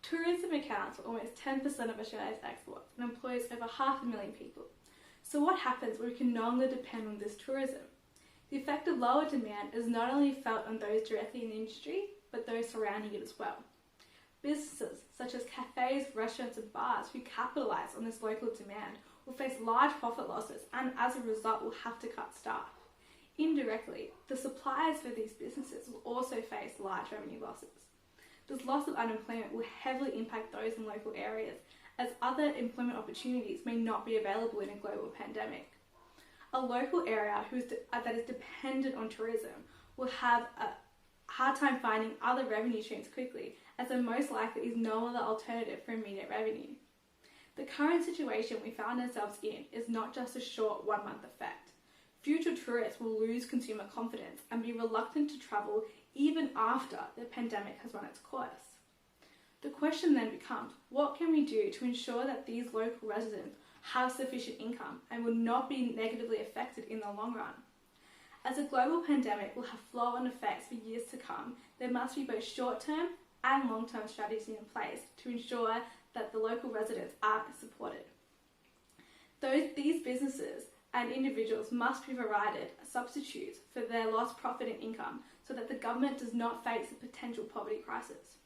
Tourism accounts for almost 10% of Australia's exports and employs over 500,000 people. So what happens when we can no longer depend on this tourism? The effect of lower demand is not only felt on those directly in the industry, but those surrounding it as well. Businesses such as cafes, restaurants and bars who capitalise on this local demand will face large profit losses and as a result will have to cut staff. Indirectly, the suppliers for these businesses will also face large revenue losses. This loss of unemployment will heavily impact those in local areas, as other employment opportunities may not be available in a global pandemic. A local area that is dependent on tourism will have a hard time finding other revenue streams quickly, as there most likely is no other alternative for immediate revenue. The current situation we found ourselves in is not just a short one-month effect. Future tourists will lose consumer confidence and be reluctant to travel even after the pandemic has run its course. The question then becomes, what can we do to ensure that these local residents have sufficient income and will not be negatively affected in the long run? As a global pandemic will have flow-on effects for years to come, there must be both short-term and long-term strategies in place to ensure that the local residents are supported. These businesses and individuals must be provided substitutes for their lost profit and income so that the government does not face a potential poverty crisis.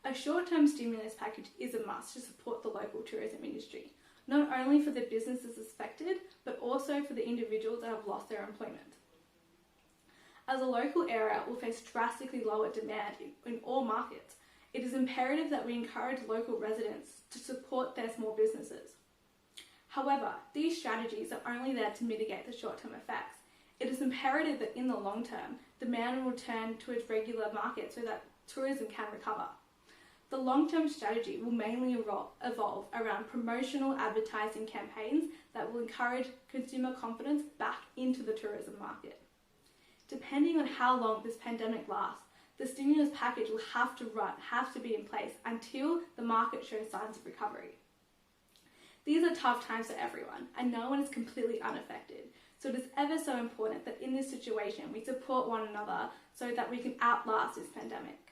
A short-term stimulus package is a must to support the local tourism industry, not only for the businesses affected, but also for the individuals that have lost their employment. As a local area will face drastically lower demand in all markets, it is imperative that we encourage local residents to support their small businesses. However, these strategies are only there to mitigate the short-term effects. It is imperative that in the long term, demand will return to its regular market so that tourism can recover. The long-term strategy will mainly evolve around promotional advertising campaigns that will encourage consumer confidence back into the tourism market. Depending on how long this pandemic lasts, the stimulus package will have to be in place until the market shows signs of recovery. These are tough times for everyone, and no one is completely unaffected, so it is ever so important that in this situation we support one another so that we can outlast this pandemic.